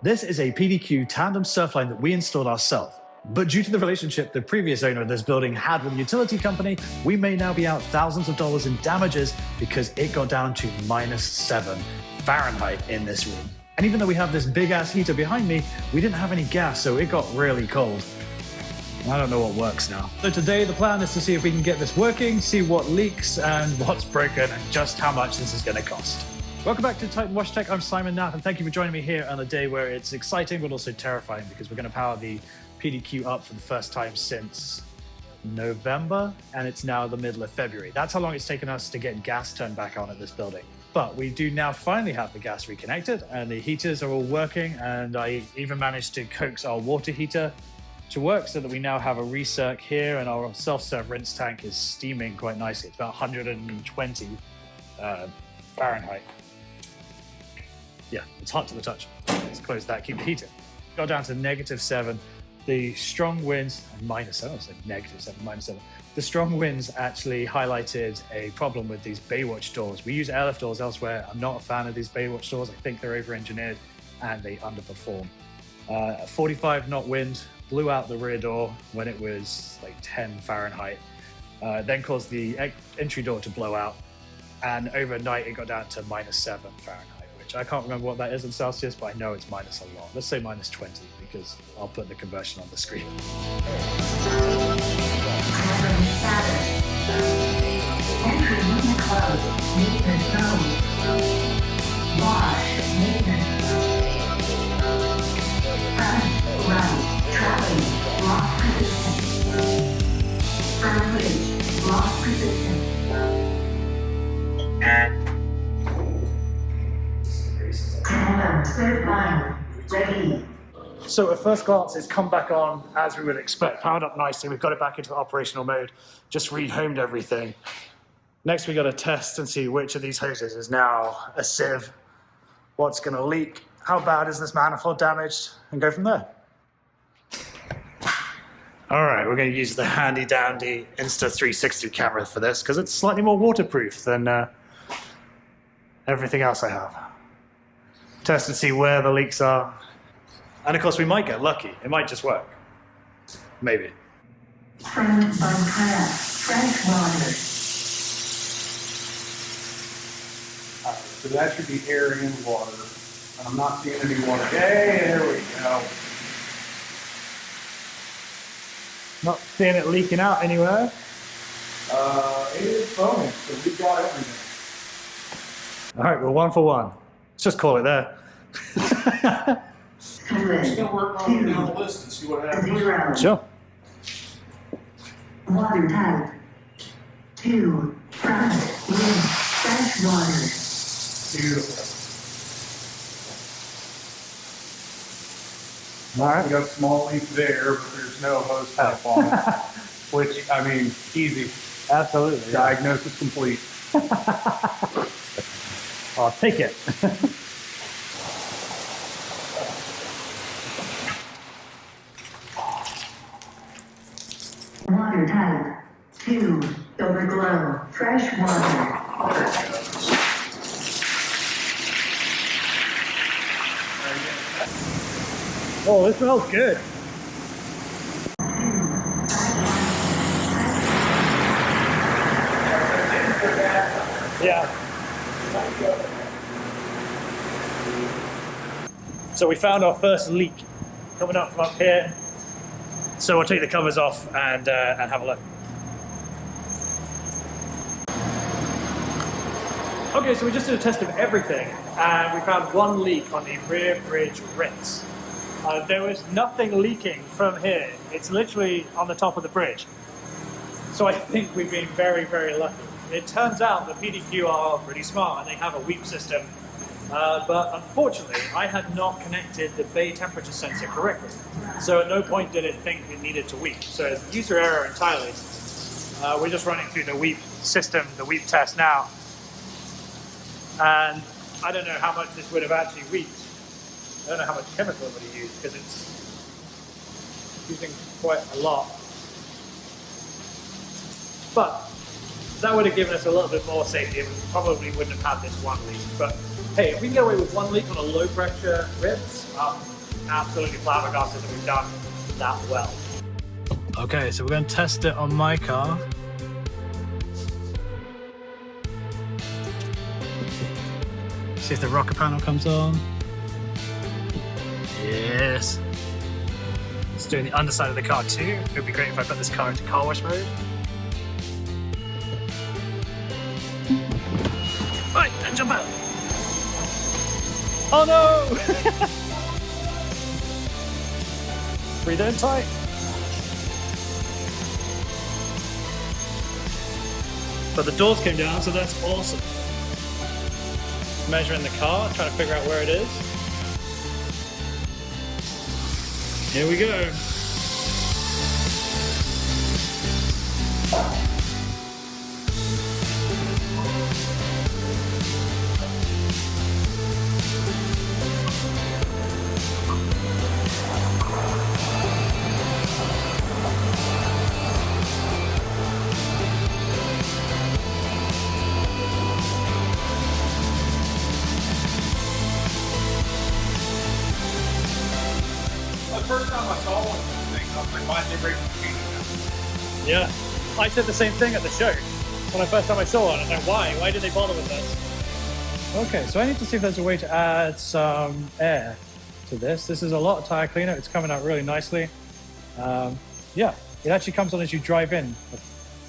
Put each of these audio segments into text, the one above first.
This is a PDQ tandem surfline that we installed ourselves. But due to the relationship the previous owner of this building had with the utility company, we may now be out thousands of dollars in damages because it got down to -7 Fahrenheit in this room. And even though we have this big ass heater behind me, we didn't have any gas, so it got really cold. I don't know what works now. So today the plan is to see if we can get this working, see what leaks and what's broken and just how much this is going to cost. Welcome back to Titanwash Tech. I'm Simon Knapp, and thank you for joining me here on a day where it's exciting but also terrifying because we're going to power the PDQ up for the first time since November, and it's now the middle of February. That's how long it's taken us to get gas turned back on at this building. But we do now finally have the gas reconnected and the heaters are all working, and I even managed to coax our water heater to work so that we now have a recirc here, and our self-serve rinse tank is steaming quite nicely. It's about 120 Fahrenheit. Yeah, it's hot to the touch. Let's close that, keep the heater. Got down to -7. The strong winds, -7, I was like -7, -7. The strong winds actually highlighted a problem with these Baywatch doors. We use airlift doors elsewhere. I'm not a fan of these Baywatch doors. I think they're over-engineered and they underperform. 45 knot wind blew out the rear door when it was like 10 Fahrenheit, then caused the entry door to blow out. And overnight it got down to -7 Fahrenheit. I can't remember what that is in Celsius, but I know it's minus a lot. Let's say -20 because I'll put the conversion on the screen. So at first glance, it's come back on as we would expect, powered up nicely. We've got it back into operational mode, just rehomed everything. Next, we got to test and see which of these hoses is now a sieve, what's going to leak, how bad is this manifold damaged, and go from there. All right, we're going to use the handy dandy Insta360 camera for this because it's slightly more waterproof than everything else I have. Test and see where the leaks are. And of course, we might get lucky. It might just work. Maybe. So that should be air and water. And I'm not seeing any water. Hey, there we go. Not seeing it leaking out anywhere. It is foaming, so we got everything. All right, we're 1 for 1. Let's just call it there. We're just gonna work on the list and see what happens. Sure. Water type 2, front, wind, fresh water. Beautiful. All right. We got a small leak there, but there's no hose pipe on it. Which, I mean, easy. Absolutely. Diagnosis complete. I'll take it. Water type 2, overglow, fresh water. Oh, this smells good. Yeah. So we found our first leak coming up from up here. So we'll take the covers off and have a look. Okay, so we just did a test of everything, and we found one leak on the rear bridge rinse. There was nothing leaking from here. It's literally on the top of the bridge. So I think we've been very, very lucky. It turns out the PDQ are pretty smart and they have a weep system. But unfortunately, I had not connected the bay temperature sensor correctly. So at no point did it think it needed to weep. So it's user error entirely. We're just running through the weep system, the weep test now. And I don't know how much this would have actually weeped. I don't know how much chemical it would have used because it's using quite a lot. But That would have given us a little bit more safety and we probably wouldn't have had this one leak. But hey, if we can get away with one leak on a low pressure rinse, I'm absolutely flabbergasted that we've done that well. Okay, so we're going to test it on my car. See if the rocker panel comes on. Yes. It's doing the underside of the car too. It would be great if I put this car into car wash mode. Right, and jump out. Oh no! Breathe in tight. But the doors came down, so that's awesome. Measuring the car, trying to figure out where it is. Here we go. The first time I saw one of those things, I was like, why did they break the machine? Yeah, I said the same thing at the show. When the first time I saw one, I was like, why? Why did they bother with this? Okay, so I need to see if there's a way to add some air to this. This is a lot of tire cleaner. It's coming out really nicely. Yeah, it actually comes on as you drive in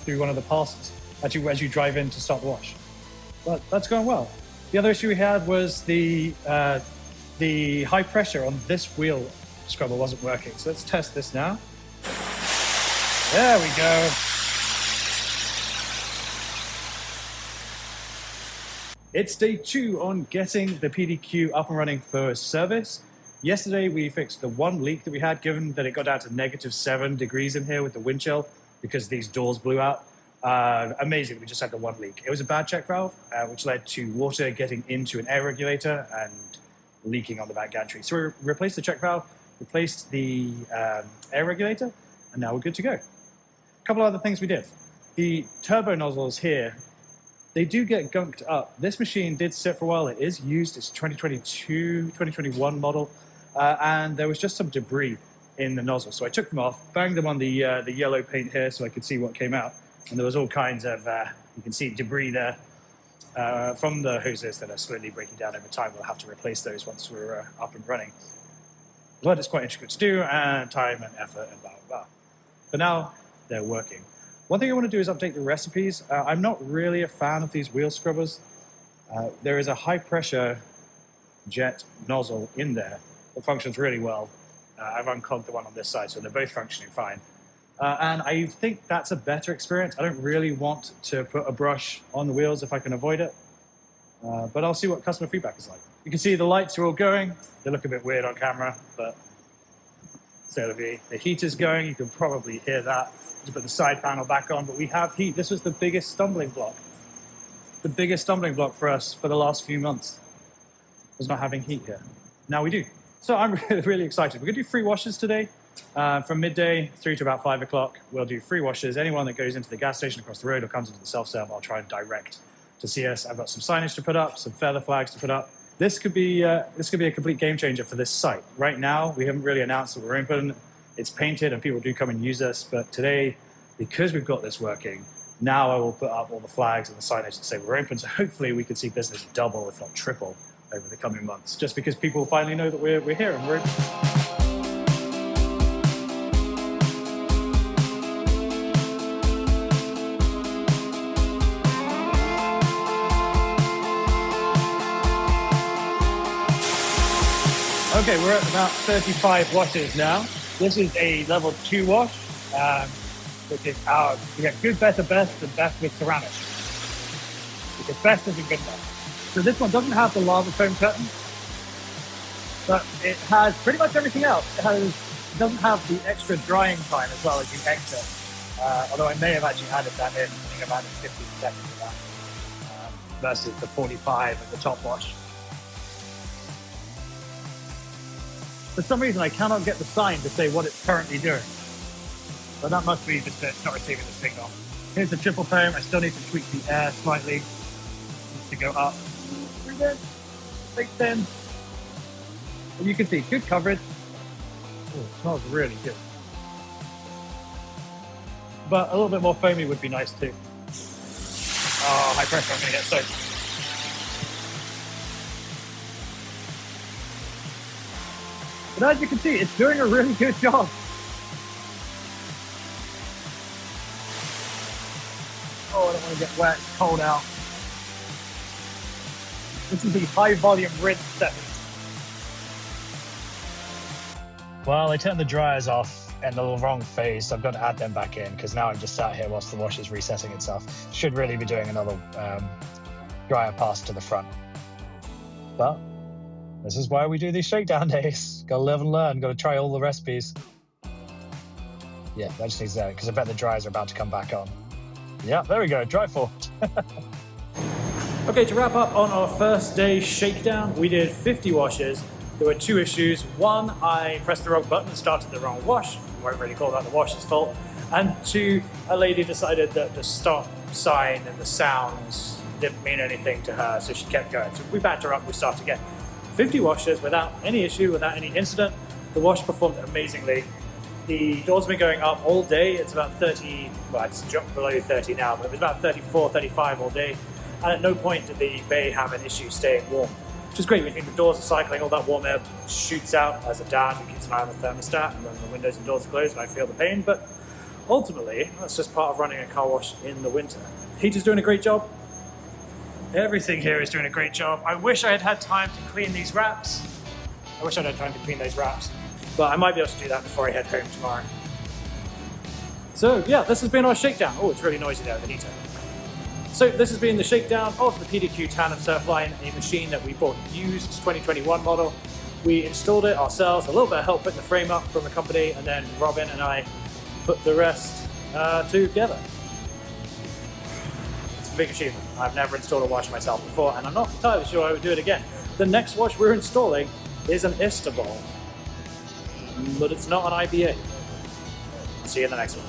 through one of the passes, actually as you drive in to start the wash. But that's going well. The other issue we had was the high pressure on this wheel scrubber wasn't working. So let's test this now. There we go. It's day 2 on getting the PDQ up and running for service. Yesterday we fixed the one leak that we had, given that it got down to -7 degrees in here with the wind chill because these doors blew out. Amazing, we just had the one leak. It was a bad check valve, which led to water getting into an air regulator and leaking on the back gantry. So we replaced the check valve, replaced the air regulator, and now we're good to go. A couple other things we did. The turbo nozzles here, they do get gunked up. This machine did sit for a while. It is used. It's 2022, 2021 model, and there was just some debris in the nozzle. So I took them off, banged them on the yellow paint here so I could see what came out. And there was all kinds of, you can see debris there from the hoses that are slowly breaking down over time. We'll have to replace those once we're up and running. But it's quite intricate to do, and time and effort and blah, blah, blah. For now, they're working. One thing I want to do is update the recipes. I'm not really a fan of these wheel scrubbers. There is a high pressure jet nozzle in there that functions really well. I've unclogged the one on this side, so they're both functioning fine. And I think that's a better experience. I don't really want to put a brush on the wheels if I can avoid it. But I'll see what customer feedback is like. You can see the lights are all going. They look a bit weird on camera, but so the heater's going. You can probably hear that. To put the side panel back on, but we have heat. This was the biggest stumbling block. The biggest stumbling block for us for the last few months was not having heat here. Now we do. So I'm really excited. We're gonna do free washes today. From midday through to about 5 o'clock, we'll do free washes. Anyone that goes into the gas station across the road or comes into the self-serve, I'll try and direct to see us. I've got some signage to put up, some feather flags to put up. This could be a complete game changer for this site. Right now, we haven't really announced that we're open. It's painted and people do come and use us, but today, because we've got this working, now I will put up all the flags and the signage that say we're open, so hopefully we can see business double, if not triple, over the coming months, just because people finally know that we're here and we're open. Okay, we're at about 35 washes now. This is a level 2 wash, which is we have good, better, best, and best with ceramic. Because best isn't good enough. So this one doesn't have the lava foam curtain, but it has pretty much everything else. It doesn't have the extra drying time as well as you exit. Although I may have actually added that in. I think I've added 15 seconds of that versus the 45 at the top wash. For some reason, I cannot get the sign to say what it's currently doing. But that must be just that it's not receiving the signal. Here's the triple foam. I still need to tweak the air slightly to go up. Pretty good. Makes sense. And you can see good coverage. Oh, it smells really good. But a little bit more foamy would be nice too. Oh, high pressure, I'm gonna get soaked. But as you can see, it's doing a really good job. Oh, I don't want to get wet, it's cold out. This is the high volume rinse setting. Well, I turned the dryers off in the wrong phase, so I've got to add them back in because now I'm just sat here whilst the wash is resetting itself. Should really be doing another dryer pass to the front. But this is why we do these shakedown days. Gotta live and learn, gotta try all the recipes. Yeah, that just needs that because I bet the dryers are about to come back on. Yeah, there we go, dry full. Okay, to wrap up on our first day shakedown, we did 50 washes. There were 2 issues. One, I pressed the wrong button and started the wrong wash. I won't really call that the wash's fault. And 2, a lady decided that the stop sign and the sounds didn't mean anything to her, so she kept going. So we backed her up, we started again. 50 washes without any issue, without any incident. The wash performed amazingly. The doors have been going up all day. It's about 30, well, it's dropped below 30 now, but it was about 34, 35 all day. And at no point did the bay have an issue staying warm, which is great. We think the doors are cycling, all that warm air shoots out. As a dad who keeps an eye on the thermostat, and then the windows and doors are closed, and I feel the pain. But ultimately, that's just part of running a car wash in the winter. Heater's doing a great job. Everything here is doing a great job. I wish I had had time to clean these wraps. I wish I'd had time to clean those wraps, but I might be able to do that before I head home tomorrow. So yeah, this has been our shakedown. Oh, it's really noisy there, the heater. So this has been the shakedown of the PDQ Tandem Surfline, a machine that we bought used, 2021 model. We installed it ourselves, a little bit of help putting the frame up from a company, and then Robin and I put the rest together. It's a big achievement. I've never installed a wash myself before, and I'm not entirely sure I would do it again. The next wash we're installing is an Istanbul, but it's not an IBA. See you in the next one.